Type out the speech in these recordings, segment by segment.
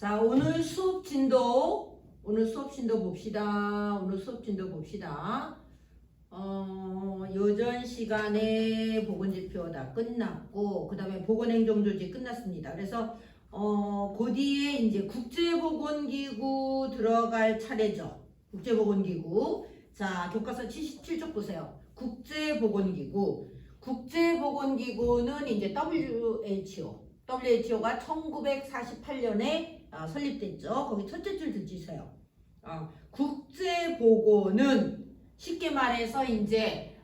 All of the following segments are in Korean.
자, 오늘 수업 진도 봅시다. 오늘 수업 진도 봅시다. 요전 시간에 보건지표 다 끝났고, 그 다음에 보건행정조직 끝났습니다. 그래서, 그 뒤에 이제 국제보건기구 들어갈 차례죠. 국제보건기구. 자, 교과서 77쪽 보세요. 국제보건기구는 이제 WHO가 1948년에 설립됐죠. 거기 첫째 줄 들으세요. 국제보건은 쉽게 말해서 이제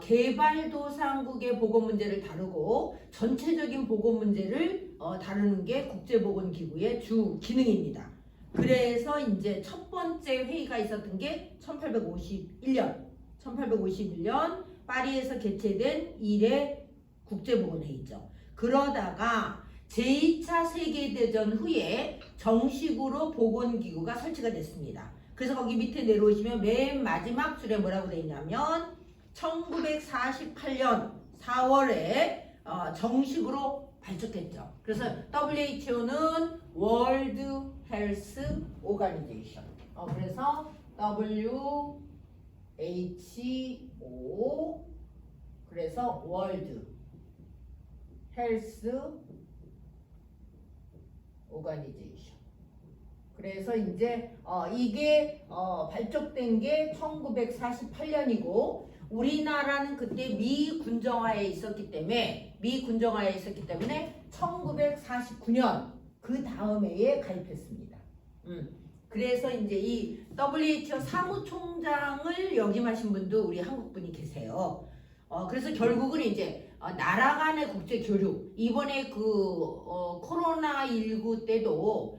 개발도상국의 보건 문제를 다루고 전체적인 보건 문제를 다루는 게 국제보건기구의 주 기능입니다. 그래서 이제 첫 번째 회의가 있었던 게 1851년 파리에서 개최된 1회 국제보건회의죠. 그러다가 제2차 세계대전 후에 정식으로 보건기구가 설치가 됐습니다. 그래서 거기 밑에 내려오시면 맨 마지막 줄에 뭐라고 되어 있냐면 1948년 4월에 정식으로 발족했죠. 그래서 WHO는 World Health Organization. 그래서 WHO 그래서 World Health Organization. 그래서 이제 이게 발족된 게 1948년이고 우리나라는 그때 미군정화에 있었기 때문에 1949년 그 다음 해에 가입했습니다. 그래서 이제 이 WHO 사무총장을 역임하신 분도 우리 한국 분이 계세요. 그래서 결국은 이제 나라 간의 국제 교류, 이번에 코로나19 때도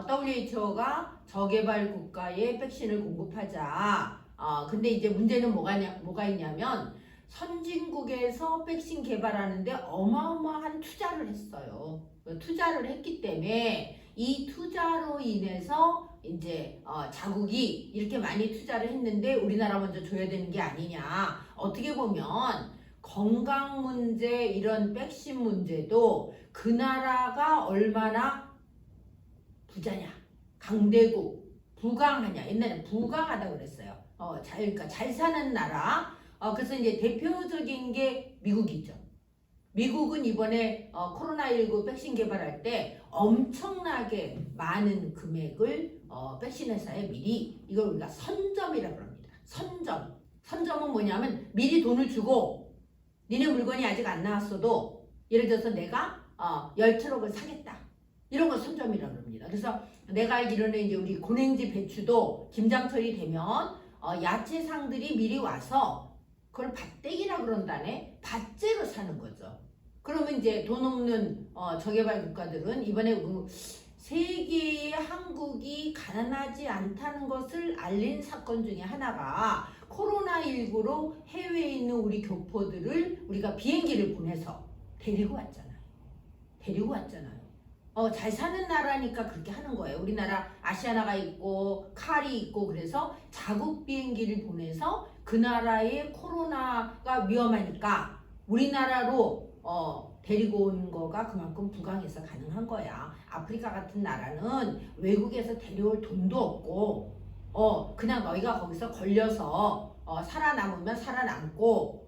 WHO가 저개발 국가에 백신을 공급하자. 근데 이제 문제는 뭐가 있냐면 선진국에서 백신 개발하는데 어마어마한 투자를 했어요. 투자를 했기 때문에 이 투자로 인해서 이제 자국이 이렇게 많이 투자를 했는데 우리나라 먼저 줘야 되는 게 아니냐. 어떻게 보면 건강 문제, 이런 백신 문제도 그 나라가 얼마나 부자냐, 강대국, 부강하냐. 옛날에 부강하다고 그랬어요. 그러니까 잘 사는 나라. 그래서 이제 대표적인 게 미국이죠. 미국은 이번에 코로나19 백신 개발할 때 엄청나게 많은 금액을 백신 회사에 미리, 이걸 우리가 선점이라고 합니다. 선점은 뭐냐면 미리 돈을 주고 니네 물건이 아직 안 나왔어도 예를 들어서 내가 10트럭을 사겠다. 이런 걸 선점이라고 합니다. 그래서 내가 알기로는 이제 우리 고냉지 배추도 김장철이 되면 야채상들이 미리 와서 그걸 밭대기라 그런다네. 밭재로 사는 거죠. 그러면 이제 돈 없는 저개발 국가들은 이번에 세계의 한국이 가난하지 않다는 것을 알린 사건 중에 하나가 코로나19로 해외에 있는 우리 교포들을 우리가 비행기를 보내서 데리고 왔잖아요. 잘 사는 나라니까 그렇게 하는 거예요. 우리나라 아시아나가 있고 칼이 있고 그래서 자국 비행기를 보내서 그 나라의 코로나가 위험하니까 우리나라로 데리고 오는 거가 그만큼 부강해서 가능한 거야. 아프리카 같은 나라는 외국에서 데려올 돈도 없고 그냥 너희가 거기서 걸려서 살아남으면 살아남고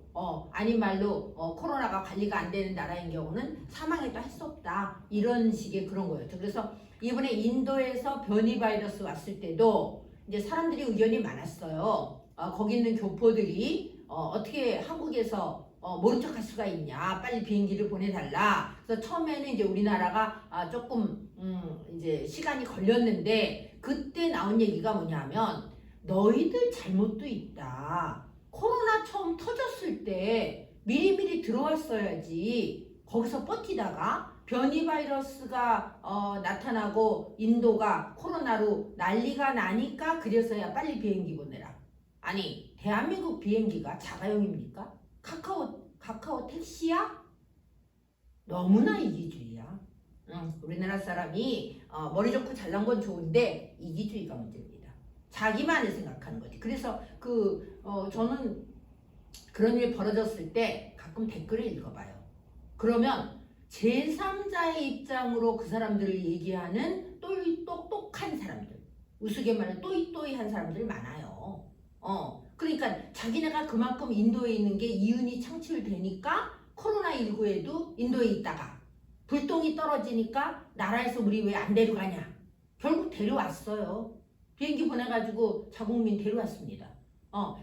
아닌 말로 코로나가 관리가 안 되는 나라인 경우는 사망해도 할 수 없다. 이런 식의 그런 거였죠. 그래서 이번에 인도에서 변이 바이러스 왔을 때도 이제 사람들이 의견이 많았어요. 거기 있는 교포들이 어떻게 한국에서 모른 척 할 수가 있냐. 빨리 비행기를 보내달라. 그래서 처음에는 이제 우리나라가 조금 이제 시간이 걸렸는데 그때 나온 얘기가 뭐냐면 너희들 잘못도 있다. 코로나 처음 터졌을 때 미리미리 들어왔어야지. 거기서 버티다가 변이 바이러스가 나타나고 인도가 코로나로 난리가 나니까 그래서야 빨리 비행기 보내라. 아니 대한민국 비행기가 자가용입니까? 카카오 택시야? 너무나 이기주의야. 우리나라 사람이 머리 좋고 잘난 건 좋은데 이기주의가 문제입니다. 자기만을 생각하는 거지. 그래서 저는 그런 일이 벌어졌을 때 가끔 댓글을 읽어봐요. 그러면 제3자의 입장으로 그 사람들을 얘기하는 똑똑한 사람들, 우스갯말로 또이또이한 사람들이 많아요. 그러니까 자기네가 그만큼 인도에 있는 게 이윤이 창출되니까 코로나19에도 인도에 있다가 불똥이 떨어지니까 나라에서 우리 왜 안 데려가냐. 결국 데려왔어요. 비행기 보내가지고 자국민 데려왔습니다.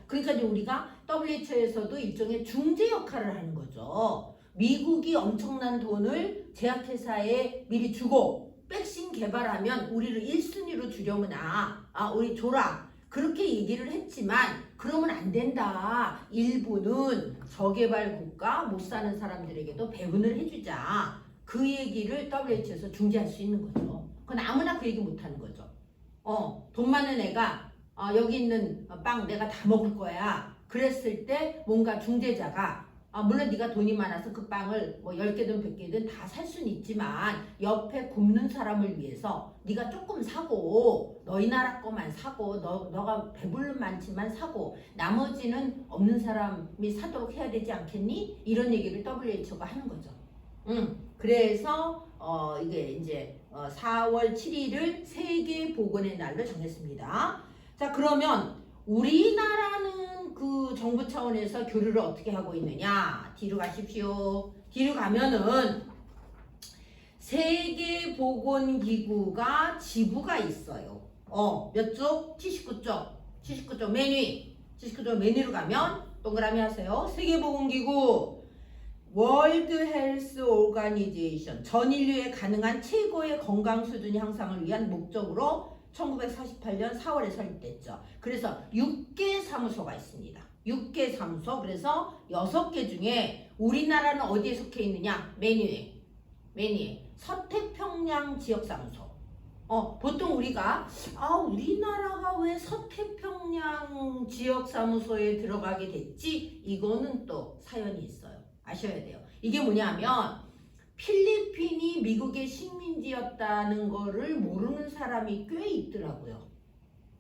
그러니까 이제 우리가 WHO에서도 일종의 중재 역할을 하는 거죠. 미국이 엄청난 돈을 제약회사에 미리 주고 백신 개발하면 우리를 1순위로 주려무나 우리 줘라. 그렇게 얘기를 했지만 그러면 안 된다. 일부는 저개발 국가 못 사는 사람들에게도 배분을 해주자. 그 얘기를 WHO에서 중재할 수 있는 거죠. 그건 아무나 그 얘기 못 하는 거죠. 돈 많은 애가 여기 있는 빵 내가 다 먹을 거야. 그랬을 때 뭔가 중재자가 물론 네가 돈이 많아서 그 빵을 뭐 10개든 100개든 다 살 수는 있지만 옆에 굶는 사람을 위해서 네가 조금 사고 너희 나라 거만 사고 너가 배불른 많지만 사고 나머지는 없는 사람이 사도록 해야 되지 않겠니? 이런 얘기를 WHO가 하는 거죠. 그래서 이게 이제 4월 7일을 세계보건의 날로 정했습니다. 자, 그러면 우리나라는 그 정부 차원에서 교류를 어떻게 하고 있느냐? 뒤로 가십시오. 뒤로 가면은 세계보건기구가 지부가 있어요. 몇 쪽? 79쪽. 79쪽 맨 위. 79쪽 맨 위로 가면 동그라미 하세요. 세계보건기구 월드 헬스 오가니제이션 전 인류에 가능한 최고의 건강 수준 향상을 위한 목적으로 1948년 4월에 설립됐죠. 그래서 6개 사무소가 있습니다. 6개 사무소. 그래서 6개 중에 우리나라는 어디에 속해 있느냐? 맨 위에 서태평양 지역사무소. 보통 우리가 우리나라가 왜 서태평양 지역사무소에 들어가게 됐지? 이거는 또 사연이 있어요. 아셔야 돼요. 이게 뭐냐면 필리핀이 미국의 식민지였다는 거를 모르는 사람이 꽤 있더라고요.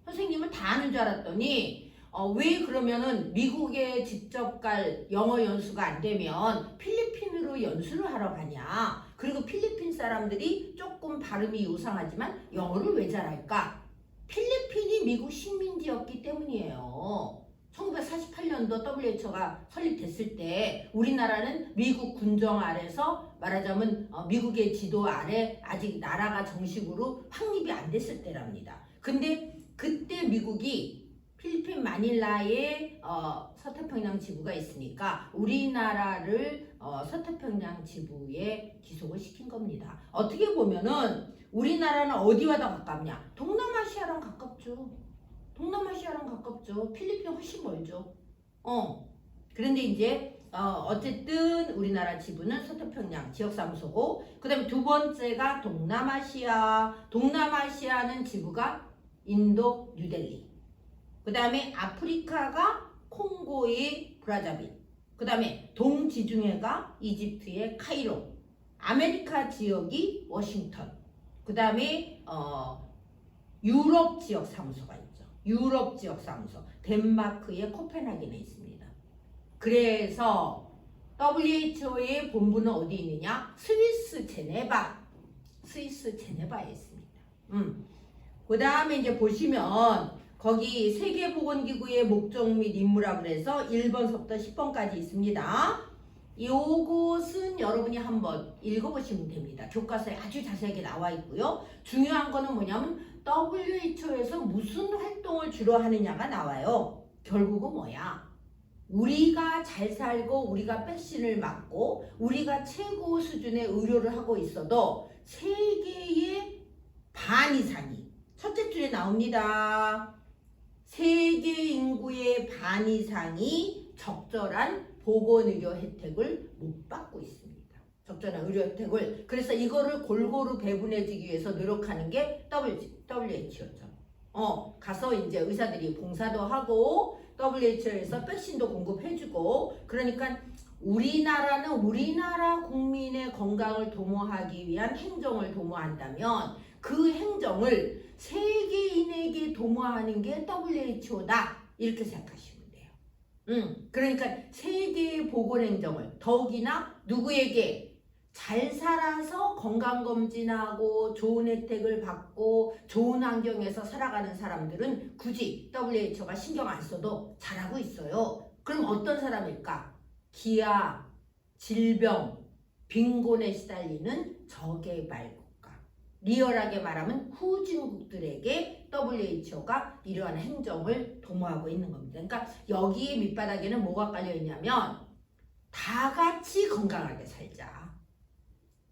선생님은 다 아는 줄 알았더니 왜 그러면은 미국에 직접 갈 영어 연수가 안 되면 필리핀으로 연수를 하러 가냐. 그리고 필리핀 사람들이 조금 발음이 요상하지만 영어를 왜 잘할까? 필리핀이 미국 식민지였기 때문이에요. 1948년도 WHO가 설립됐을 때 우리나라는 미국 군정 아래서 말하자면 미국의 지도 아래 아직 나라가 정식으로 확립이 안 됐을 때랍니다. 근데 그때 미국이 필리핀 마닐라에 서태평양 지부가 있으니까 우리나라를 서태평양 지부에 기속을 시킨 겁니다. 어떻게 보면은 우리나라는 어디와 더 가깝냐? 동남아시아랑 가깝죠. 동남아시아랑 가깝죠. 필리핀 훨씬 멀죠. 그런데 이제 어쨌든 우리나라 지부는 서태평양 지역사무소고 그 다음에 두 번째가 동남아시아. 동남아시아는 지부가 인도 뉴델리. 그 다음에 아프리카가 콩고의 브라자빌. 그 다음에 동지중해가 이집트의 카이로. 아메리카 지역이 워싱턴. 그 다음에 유럽 지역 사무소가 있죠. 유럽 지역 사무소. 덴마크의 코펜하겐에 있습니다. 그래서 WHO의 본부는 어디 있느냐? 스위스 제네바에 있습니다. 그 다음에 이제 보시면 거기 세계보건기구의 목적 및 임무라고 해서 1번서부터 10번까지 있습니다. 요것은 여러분이 한번 읽어보시면 됩니다. 교과서에 아주 자세하게 나와 있고요. 중요한 거는 뭐냐면 WHO에서 무슨 활동을 주로 하느냐가 나와요. 결국은 뭐야? 우리가 잘 살고 우리가 백신을 맞고 우리가 최고 수준의 의료를 하고 있어도 세계의 반 이상이 첫째 줄에 나옵니다. 세계 인구의 반 이상이 적절한 보건의료 혜택을 못 받고 있습니다. 적절한 의료 혜택을. 그래서 이거를 골고루 배분해주기 위해서 노력하는 게 WHO죠. 가서 이제 의사들이 봉사도 하고 WHO에서 백신도 공급해주고 그러니까 우리나라는 우리나라 국민의 건강을 도모하기 위한 행정을 도모한다면 그 행정을 세계인에게 도모하는 게 WHO다. 이렇게 생각하시면 돼요. 그러니까 세계의 보건행정을 더욱이나 누구에게? 잘 살아서 건강검진하고 좋은 혜택을 받고 좋은 환경에서 살아가는 사람들은 굳이 WHO가 신경 안 써도 잘하고 있어요. 그럼 어떤 사람일까? 기아, 질병, 빈곤에 시달리는 저개발 국가. 리얼하게 말하면 후진국들에게 WHO가 이러한 행정을 도모하고 있는 겁니다. 그러니까 여기 밑바닥에는 뭐가 깔려 있냐면 다 같이 건강하게 살자.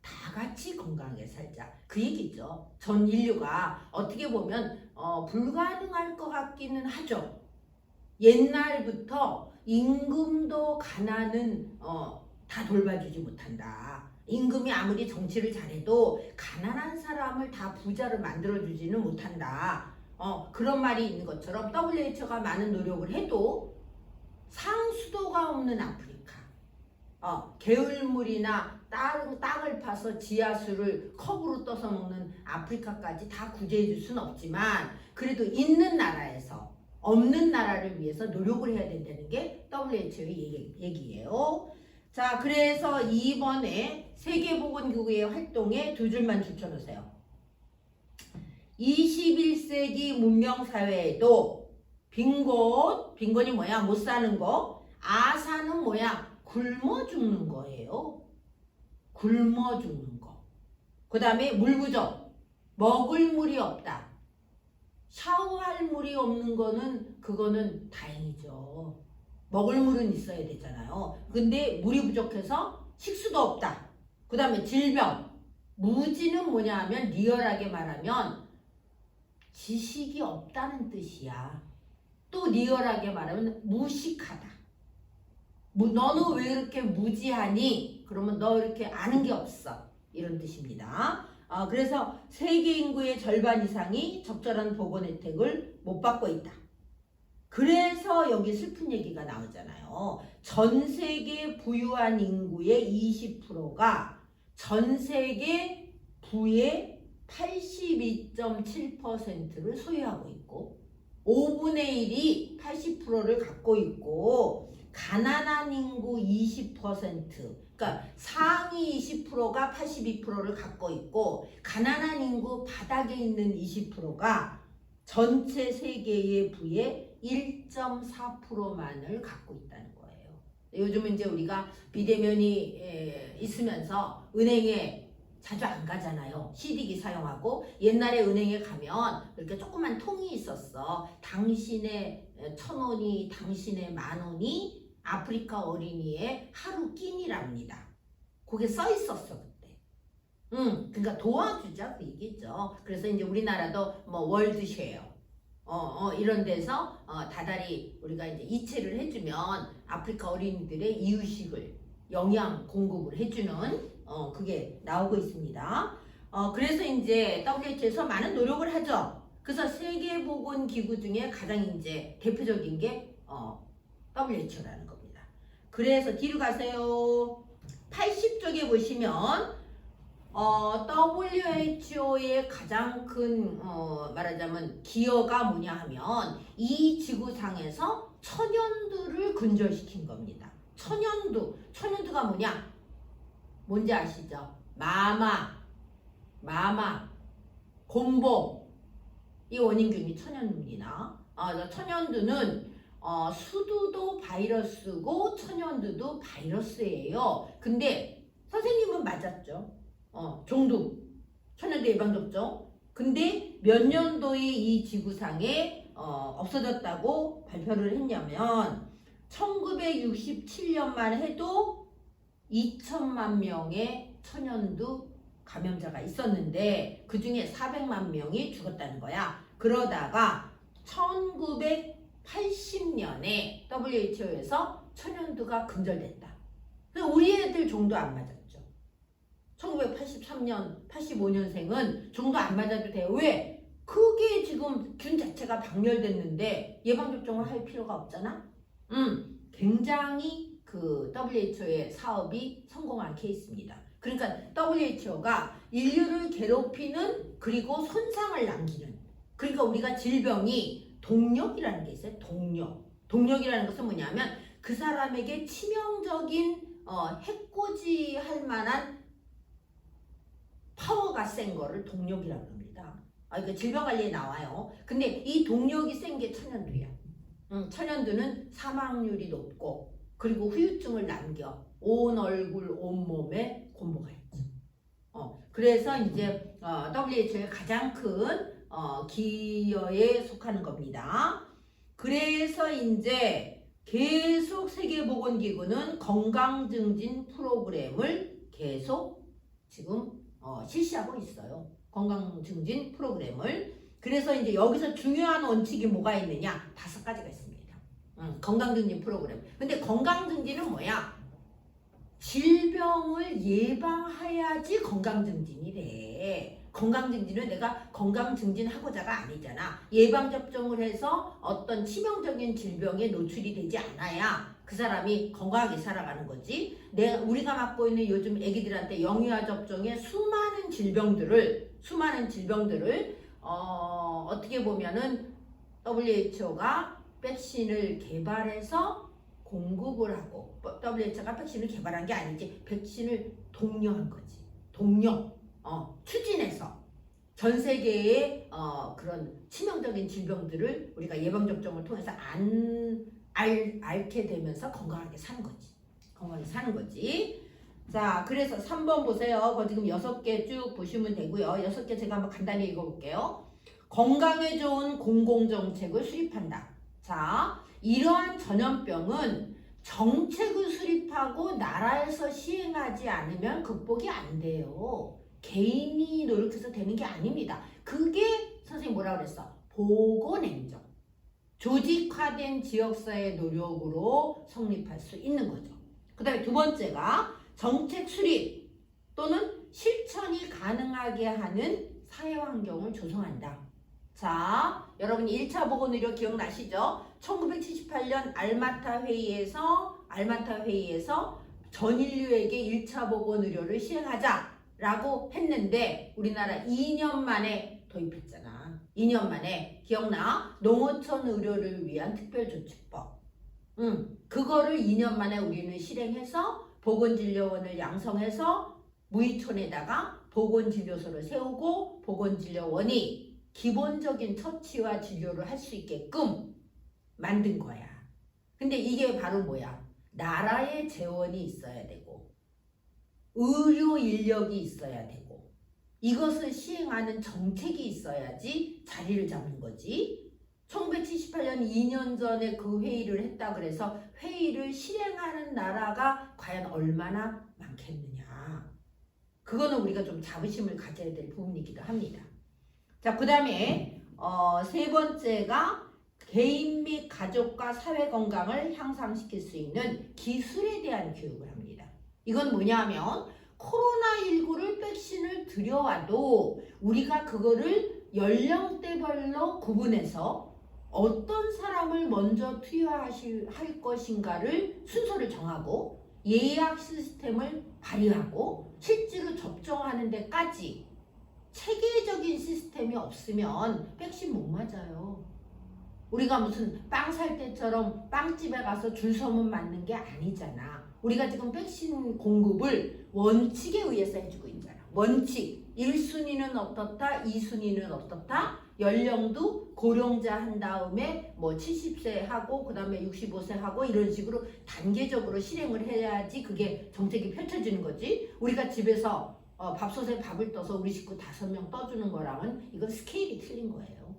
다 같이 건강하게 살자. 그 얘기죠. 전 인류가 어떻게 보면 불가능할 것 같기는 하죠. 옛날부터 임금도 가난은 다 돌봐주지 못한다. 임금이 아무리 정치를 잘해도 가난한 사람을 다 부자를 만들어주지는 못한다. 그런 말이 있는 것처럼 WHO가 많은 노력을 해도 상수도가 없는 아프리카, 게을물이나 땅을 파서 지하수를 컵으로 떠서 먹는 아프리카까지 다 구제해 줄 수는 없지만 그래도 있는 나라에서 없는 나라를 위해서 노력을 해야 된다는 게 WHO의 얘기예요. 자, 그래서 이번에 세계보건기구의 활동에 두 줄만 줄쳐놓으세요. 21세기 문명사회에도 빈곤이 뭐야? 못 사는 거. 아사는 뭐야? 굶어 죽는 거예요. 굶어 죽는 거. 그 다음에 물 부족. 먹을 물이 없다. 샤워할 물이 없는 거는 그거는 다행이죠. 먹을 물은 있어야 되잖아요. 근데 물이 부족해서 식수도 없다. 그 다음에 질병. 무지는 뭐냐 하면 리얼하게 말하면 지식이 없다는 뜻이야. 또 리얼하게 말하면 무식하다. 너는 왜 이렇게 무지하니? 그러면 너 이렇게 아는 게 없어. 이런 뜻입니다. 그래서 세계 인구의 절반 이상이 적절한 보건 혜택을 못 받고 있다. 그래서 여기 슬픈 얘기가 나오잖아요. 전 세계 부유한 인구의 20%가 전 세계 부의 82.7%를 소유하고 있고 5분의 1이 80%를 갖고 있고 가난한 인구 20%, 그러니까 상위 20%가 82%를 갖고 있고 가난한 인구 바닥에 있는 20%가 전체 세계의 부의 1.4%만을 갖고 있다는 거예요. 요즘은 이제 우리가 비대면이 있으면서 은행에 자주 안 가잖아요. CD기 사용하고 옛날에 은행에 가면 이렇게 조그만 통이 있었어. 당신의 1,000원이 당신의 10,000원이 아프리카 어린이의 하루 끼니랍니다. 그게 써 있었어 그때. 그러니까 도와주자 그 얘기죠. 그래서 이제 우리나라도 뭐 월드쉐어 이런 데서 다달이 우리가 이제 이체를 해주면 아프리카 어린이들의 이유식을 영양 공급을 해주는 그게 나오고 있습니다. 그래서 이제 WHO에서 많은 노력을 하죠. 그래서 세계보건기구 중에 가장 이제 대표적인 게 WHO라는 겁니다. 그래서 뒤로 가세요. 80쪽에 보시면 WHO의 가장 큰 말하자면 기여가 뭐냐 하면 이 지구상에서 천연두를 근절시킨 겁니다. 천연두가 뭐냐? 뭔지 아시죠? 마마, 곰봉 이 원인균이 천연두입니다. 천연두는 수두도 바이러스고 천연두도 바이러스예요. 근데 선생님은 맞았죠? 종두 천연두 예방접종. 근데 몇 년도에 이 지구상에 없어졌다고 발표를 했냐면 1967년만 해도 2천만 명의 천연두 감염자가 있었는데 그 중에 400만 명이 죽었다는 거야. 그러다가 1980년에 WHO에서 천연두가 금절됐다. 우리 애들 종도 안 맞았죠. 1983년, 85년생은 종도 안 맞아도 돼요. 왜? 그게 지금 균 자체가 박멸됐는데 예방접종을 할 필요가 없잖아? 굉장히 그 WHO의 사업이 성공한 케이스입니다. 그러니까 WHO가 인류를 괴롭히는 그리고 손상을 남기는 그러니까 우리가 질병이 동력이라는 게 있어요. 동력이라는 것은 뭐냐면 그 사람에게 치명적인 해코지 할 만한 파워가 센 거를 동력이라고 합니다. 그러니까 질병관리에 나와요. 근데 이 동력이 센 게 천연두야. 천연두는 사망률이 높고 그리고 후유증을 남겨 온 얼굴 온몸에 곰보가 있죠. 그래서 이제 WHO의 가장 큰 기여에 속하는 겁니다. 그래서 이제 계속 세계보건기구는 건강증진 프로그램을 계속 지금 실시하고 있어요. 건강증진 프로그램을. 그래서 이제 여기서 중요한 원칙이 뭐가 있느냐? 5가지가 있습니다. 건강증진 프로그램. 근데 건강증진은 뭐야? 질병을 예방해야지 건강증진이래. 건강증진은 내가 건강증진하고자가 아니잖아. 예방접종을 해서 어떤 치명적인 질병에 노출이 되지 않아야 그 사람이 건강하게 살아가는 거지. 우리가 맡고 있는 요즘 애기들한테 영유아 접종의 수많은 질병들을 어떻게 보면은 WHO가 백신을 개발해서 공급을 하고, WHO가 백신을 개발한 게 아니지, 백신을 독려한 거지. 추진해서 전 세계의 그런 치명적인 질병들을 우리가 예방접종을 통해서 앓게 되면서 건강하게 사는 거지. 자, 그래서 3번 보세요. 그거 지금 6개 쭉 보시면 되고요. 6개 제가 한번 간단히 읽어볼게요. 건강에 좋은 공공정책을 수립한다. 자, 이러한 전염병은 정책을 수립하고 나라에서 시행하지 않으면 극복이 안 돼요. 개인이 노력해서 되는 게 아닙니다. 그게 선생님 뭐라 그랬어? 보건행정. 조직화된 지역사회 노력으로 성립할 수 있는 거죠. 그 다음에 2번째가 정책 수립 또는 실천이 가능하게 하는 사회환경을 조성한다. 자, 여러분 1차 보건의료 기억나시죠? 1978년 알마타 회의에서 전 인류에게 1차 보건의료를 시행하자라고 했는데 우리나라 2년 만에 도입했잖아. 2년 만에. 기억나? 농어촌 의료를 위한 특별조치법. 그거를 2년 만에 우리는 실행해서 보건진료원을 양성해서 무의촌에다가 보건진료소를 세우고 보건진료원이 기본적인 처치와 진료를 할 수 있게끔 만든 거야. 근데 이게 바로 뭐야? 나라의 재원이 있어야 되고 의료 인력이 있어야 되고 이것을 시행하는 정책이 있어야지 자리를 잡는 거지. 1978년 2년 전에 그 회의를 했다 그래서 회의를 실행하는 나라가 과연 얼마나 많겠느냐. 그거는 우리가 좀 자부심을 가져야 될 부분이기도 합니다. 자, 그 다음에 3번째가 개인 및 가족과 사회 건강을 향상시킬 수 있는 기술에 대한 교육을 합니다. 이건 뭐냐면 코로나19를 백신을 들여와도 우리가 그거를 연령대별로 구분해서 어떤 사람을 먼저 투여할 것인가를 순서를 정하고 예약 시스템을 발휘하고 실제로 접종하는 데까지 체계적인 시스템이 없으면 백신 못 맞아요. 우리가 무슨 빵 살 때처럼 빵집에 가서 줄 서면 맞는 게 아니잖아. 우리가 지금 백신 공급을 원칙에 의해서 해주고 있잖아. 원칙. 1순위는 어떻다, 2순위는 어떻다, 연령도 고령자 한 다음에 뭐 70세 하고 그 다음에 65세 하고 이런 식으로 단계적으로 실행을 해야지 그게 정책이 펼쳐지는 거지. 우리가 집에서 밥솥에 밥을 떠서 우리 식구 5명 떠주는 거랑은 이건 스케일이 틀린 거예요.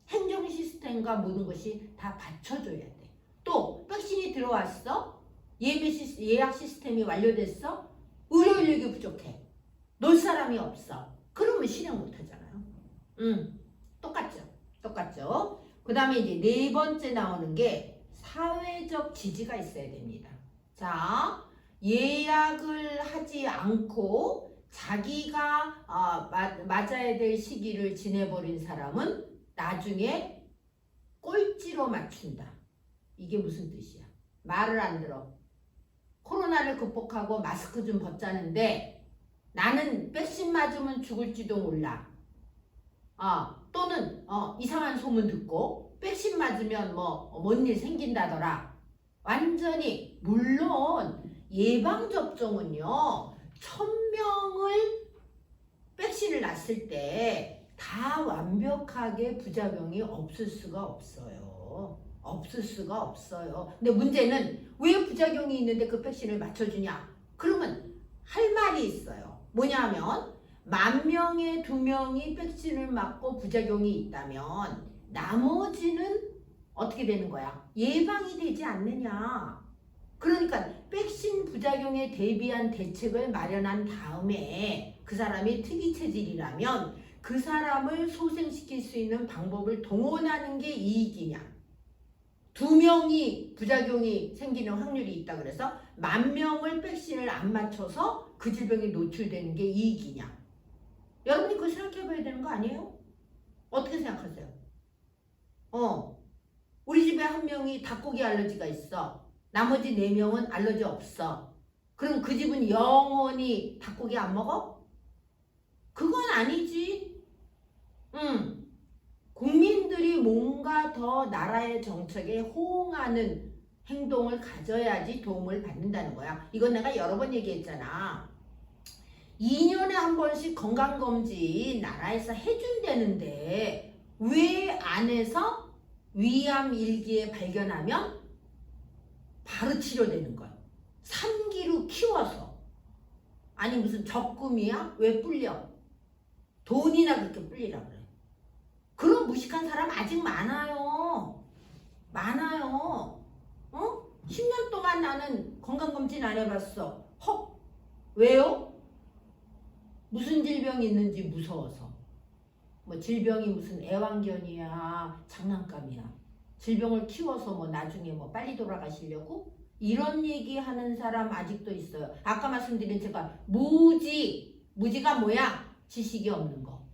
행정 시스템과 모든 것이 다 받쳐줘야 돼. 또 백신이 들어왔어? 예약 시스템이 완료됐어? 의료 인력이 부족해. 놀 사람이 없어. 그러면 실행 못 하잖아요. 똑같죠? 그 다음에 이제 4번째 나오는 게 사회적 지지가 있어야 됩니다. 자, 예약을 하지 않고 자기가 맞아야 될 시기를 지내버린 사람은 나중에 꼴찌로 맞춘다. 이게 무슨 뜻이야? 말을 안 들어. 코로나를 극복하고 마스크 좀 벗자는데 나는 백신 맞으면 죽을지도 몰라. 또는 이상한 소문 듣고 백신 맞으면 뭔 일 생긴다더라. 완전히 물론 예방접종은요 1000명을 백신을 놨을 때 다 완벽하게 부작용이 없을 수가 없어요. 없을 수가 없어요. 근데 문제는 왜 부작용이 있는데 그 백신을 맞춰주냐? 그러면 할 말이 있어요. 뭐냐면 10,000명에 2명이 백신을 맞고 부작용이 있다면 나머지는 어떻게 되는 거야? 예방이 되지 않느냐? 그러니까 백신 부작용에 대비한 대책을 마련한 다음에 그 사람이 특이 체질이라면 그 사람을 소생시킬 수 있는 방법을 동원하는 게 이익이냐? 2명이 부작용이 생기는 확률이 있다 그래서 10,000명을 백신을 안 맞춰서 그 질병에 노출되는 게 이익이냐? 여러분이 그거 생각해 봐야 되는 거 아니에요? 어떻게 생각하세요? 우리 집에 1명이 닭고기 알러지가 있어. 나머지 4명은 알러지 없어. 그럼 그 집은 영원히 닭고기 안 먹어? 그건 아니지. 국민들이 뭔가 더 나라의 정책에 호응하는 행동을 가져야지 도움을 받는다는 거야. 이건 내가 여러 번 얘기했잖아. 2년에 한 번씩 건강검진 나라에서 해준다는데 왜 안 해서 위암 1기에 발견하면 바로 치료되는 거야. 3기로 키워서. 아니 무슨 적금이야? 왜 불려? 돈이나 그렇게 불리라 그래. 그런 무식한 사람 아직 많아요. 많아요. 10년 동안 나는 건강검진 안 해봤어. 헉! 왜요? 무슨 질병이 있는지 무서워서. 뭐 질병이 무슨 애완견이야, 장난감이야. 질병을 키워서 뭐 나중에 뭐 빨리 돌아가시려고? 이런 얘기하는 사람 아직도 있어요. 아까 말씀드린 제가 무지가 뭐야? 지식이 없는 거.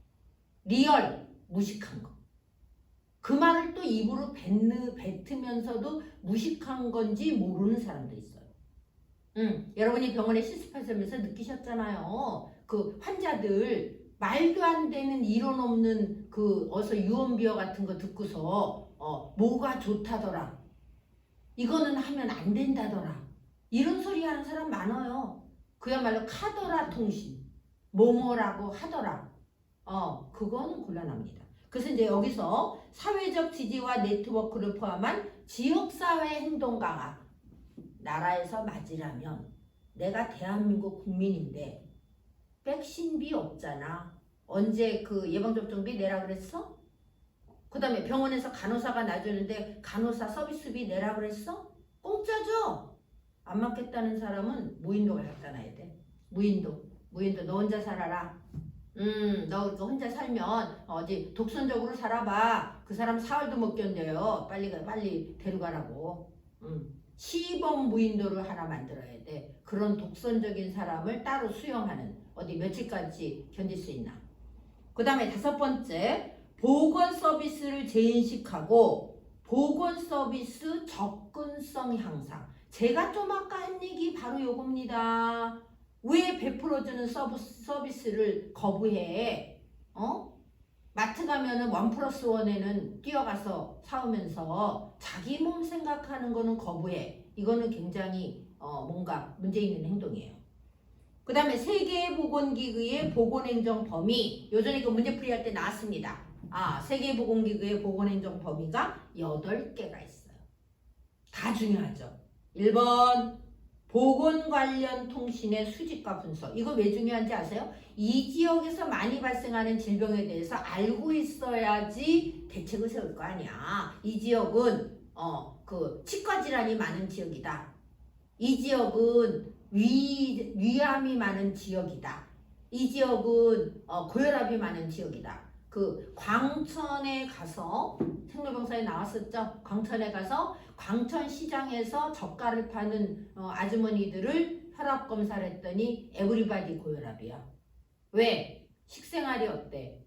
리얼, 무식한 거. 그 말을 또 입으로 뱉으면서도 무식한 건지 모르는 사람도 있어요. 여러분이 병원에 실습하시면서 느끼셨잖아요. 그 환자들 말도 안 되는 이론 없는 그 어서 유언비어 같은 거 듣고서 뭐가 좋다더라. 이거는 하면 안 된다더라. 이런 소리 하는 사람 많아요. 그야말로 카더라 통신. 뭐뭐라고 하더라. 그거는 곤란합니다. 그래서 이제 여기서 사회적 지지와 네트워크를 포함한 지역사회 행동 강화. 나라에서 맞으려면 내가 대한민국 국민인데 백신비 없잖아. 언제 그 예방접종비 내라 그랬어? 그 다음에 병원에서 간호사가 놔주는데 간호사 서비스비 내라 그랬어? 공짜죠? 안 맞겠다는 사람은 무인도가 갖다 놔야 돼. 무인도 너 혼자 살아라. 너 혼자 살면 어디 독선적으로 살아봐. 그 사람 사흘도 못 견뎌요. 빨리 데려가라고. 시범 무인도를 하나 만들어야 돼. 그런 독선적인 사람을 따로 수용하는 어디 며칠까지 견딜 수 있나. 그 다음에 5번째 보건 서비스를 재인식하고 보건 서비스 접근성 향상. 제가 좀 아까 한 얘기 바로 요겁니다. 왜 베풀어주는 서비스를 거부해? 마트 가면은 1+1에는 뛰어가서 사오면서 자기 몸 생각하는 거는 거부해. 이거는 굉장히 뭔가 문제 있는 행동이에요. 그 다음에 세계보건기구의 보건행정 범위. 요전에 그 문제풀이 할 때 나왔습니다. 세계보건기구의 보건행정 범위가 8개가 있어요. 다 중요하죠. 1번 보건 관련 통신의 수집과 분석. 이거 왜 중요한지 아세요? 이 지역에서 많이 발생하는 질병에 대해서 알고 있어야지 대책을 세울 거 아니야. 이 지역은 그 치과 질환이 많은 지역이다. 이 지역은 위암이 많은 지역이다. 이 지역은 고혈압이 많은 지역이다. 그 광천에 가서 생로병사에 나왔었죠. 광천에 가서 광천시장에서 젓갈을 파는 아주머니들을 혈압 검사를 했더니 에브리바디 고혈압이야. 왜? 식생활이 어때?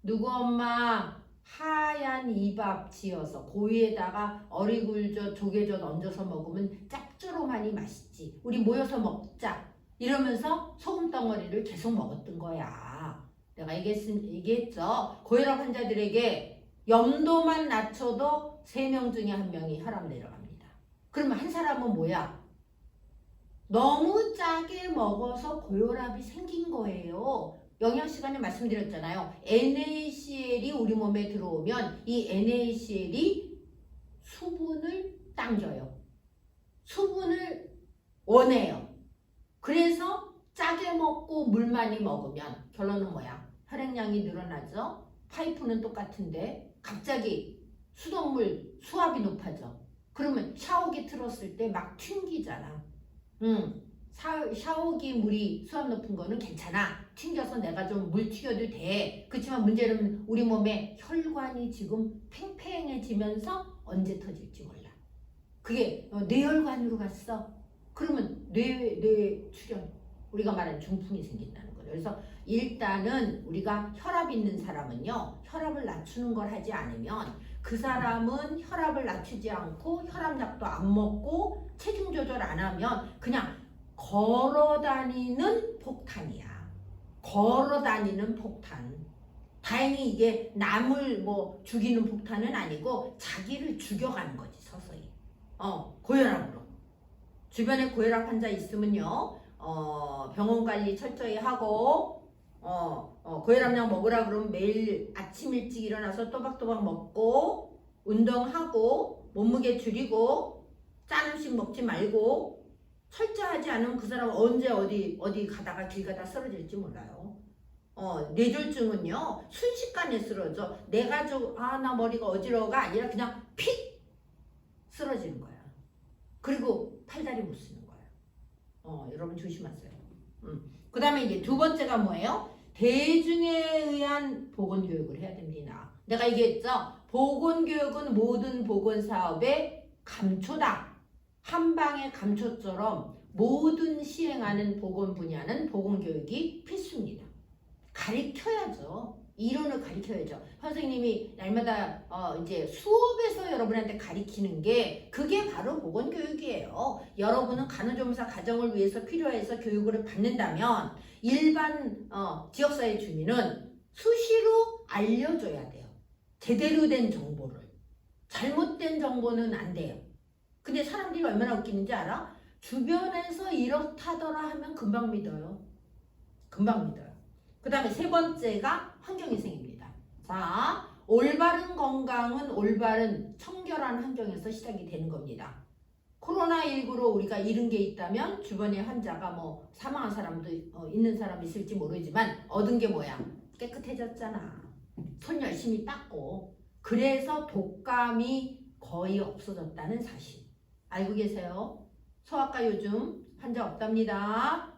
누구 엄마 하얀 이밥 지어서 고위에다가 어리굴젓 조개젓 얹어서 먹으면 짭조름하니 맛있지. 우리 모여서 먹자. 이러면서 소금덩어리를 계속 먹었던 거야. 내가 얘기했죠. 고혈압 환자들에게 염도만 낮춰도 3명 중에 1명이 혈압 내려갑니다. 그러면 한 사람은 뭐야? 너무 짜게 먹어서 고혈압이 생긴 거예요. 영양 시간에 말씀드렸잖아요. NaCl이 우리 몸에 들어오면 이 NaCl이 수분을 당겨요. 수분을 원해요. 그래서 짜게 먹고 물 많이 먹으면 결론은 뭐야? 혈액량이 늘어나죠. 파이프는 똑같은데 갑자기 수돗물 수압이 높아져. 그러면 샤워기 틀었을 때 막 튕기잖아. 샤워기 물이 수압 높은 거는 괜찮아. 튕겨서 내가 좀 물 튀겨도 돼. 그렇지만 문제는 우리 몸에 혈관이 지금 팽팽해지면서 언제 터질지 몰라. 그게 뇌혈관으로 갔어. 그러면 뇌 출혈, 우리가 말하는 중풍이 생긴다는 거예요. 그래서 일단은 우리가 혈압 있는 사람은요, 혈압을 낮추는 걸 하지 않으면 그 사람은 혈압을 낮추지 않고 혈압약도 안 먹고 체중 조절 안 하면 그냥 걸어다니는 폭탄이야. 걸어다니는 폭탄. 다행히 이게 남을 뭐 죽이는 폭탄은 아니고 자기를 죽여가는 거지, 서서히. 고혈압으로. 주변에 고혈압 환자 있으면요, 병원 관리 철저히 하고, 고혈압약 먹으라 그러면 매일 아침 일찍 일어나서 또박또박 먹고, 운동하고, 몸무게 줄이고, 짠 음식 먹지 말고, 철저하지 않으면 그 사람 언제 어디 가다가 길 가다 쓰러질지 몰라요. 뇌졸중은요, 순식간에 쓰러져. 내가 나 머리가 어지러워가 아니라 그냥 픽 쓰러지는 거야. 그리고 팔다리 못 쓰는 거야. 여러분 조심하세요. 그 다음에 이제 두 번째가 뭐예요? 대중에 의한 보건교육을 해야 됩니다. 내가 얘기했죠? 보건교육은 모든 보건사업의 감초다. 한방의 감초처럼 모든 시행하는 보건 분야는 보건교육이 필수입니다. 가르쳐야죠. 이론을 가르쳐야죠. 선생님이 날마다 이제 수업에서 여러분한테 가르치는 게 그게 바로 보건교육이에요. 여러분은 간호조무사 가정을 위해서 필요해서 교육을 받는다면 일반 지역사회 주민은 수시로 알려줘야 돼요. 제대로 된 정보를. 잘못된 정보는 안 돼요. 근데 사람들이 얼마나 웃기는지 알아? 주변에서 이렇다더라 하면 금방 믿어요. 금방 믿어요. 그 다음에 세 번째가 환경위생입니다. 자, 올바른 건강은 올바른 청결한 환경에서 시작이 되는 겁니다. 코로나19로 우리가 잃은 게 있다면 주변에 환자가 뭐 사망한 사람도 있는 사람이 있을지 모르지만 얻은 게 뭐야? 깨끗해졌잖아. 손 열심히 닦고. 그래서 독감이 거의 없어졌다는 사실. 알고 계세요? 소아과 요즘 환자 없답니다.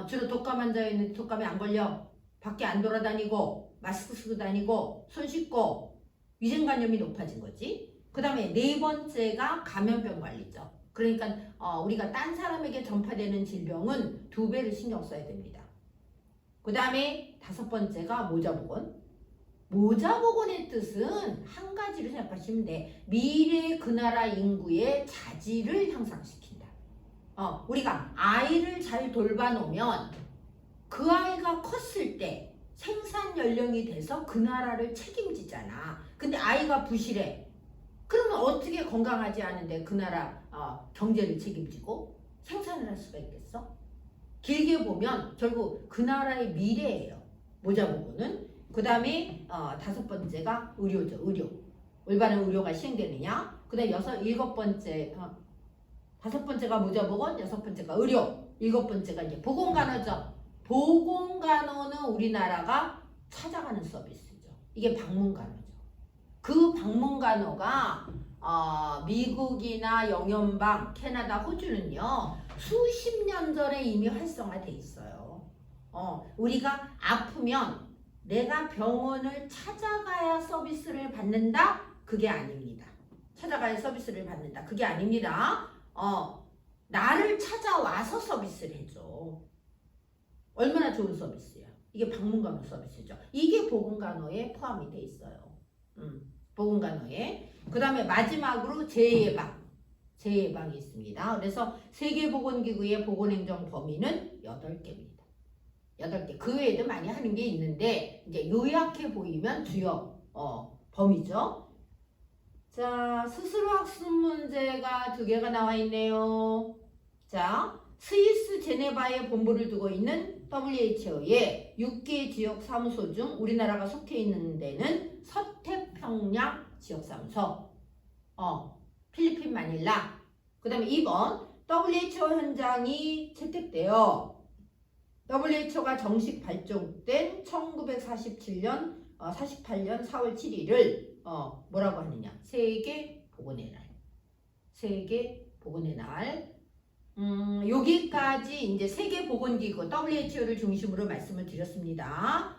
주로 독감 환자였는데 독감에 안 걸려. 밖에 안 돌아다니고 마스크 쓰고 다니고 손 씻고 위생관념이 높아진 거지. 그 다음에 네 번째가 감염병 관리죠. 그러니까 우리가 딴 사람에게 전파되는 질병은 2배를 신경 써야 됩니다. 그 다음에 다섯 번째가 모자보건. 모자보건의 뜻은 한 가지로 생각하시면 돼. 미래 그 나라 인구의 자질을 향상시킨다. 우리가 아이를 잘 돌봐놓으면 그 아이가 컸을 때 생산 연령이 돼서 그 나라를 책임지잖아. 근데 아이가 부실해. 그러면 어떻게 건강하지 않은데 그 나라 경제를 책임지고 생산을 할 수가 있겠어? 길게 보면 결국 그 나라의 미래예요. 모자보고는. 그 다음에 다섯 번째가 의료죠. 의료. 올바른 의료가 시행되느냐. 그 다음에 일곱 번째 다섯 번째가 모자보건, 여섯 번째가 의료, 일곱 번째가 이제 보건간호죠. 보건간호는 우리나라가 찾아가는 서비스죠. 이게 방문간호죠. 그 방문간호가 미국이나 영연방, 캐나다, 호주는요 수십 년 전에 이미 활성화돼 있어요. 우리가 아프면 내가 병원을 찾아가야 서비스를 받는다? 그게 아닙니다. 찾아가야 서비스를 받는다. 그게 아닙니다. 나를 찾아와서 서비스를 해줘. 얼마나 좋은 서비스야. 이게 방문간호 서비스죠. 이게 보건간호에 포함이 돼 있어요. 보건간호에. 그 다음에 마지막으로 재예방. 재예방이 있습니다. 그래서 세계보건기구의 보건행정 범위는 8개입니다. 8개. 그 외에도 많이 하는 게 있는데 이제 요약해 보이면 주요 범위죠. 자, 스스로 학습 문제가 2개가 나와 있네요. 자, 스위스 제네바에 본부를 두고 있는 WHO의 6개 지역 사무소 중 우리나라가 속해 있는 데는 서태평양 지역사무소, 필리핀 마닐라. 그 다음에 2번 WHO 현장이 채택되어 WHO가 정식 발족된 1948년 4월 7일을 뭐라고 하느냐? 세계 보건의 날. 세계 보건의 날. 여기까지 이제 세계보건기구 WHO를 중심으로 말씀을 드렸습니다.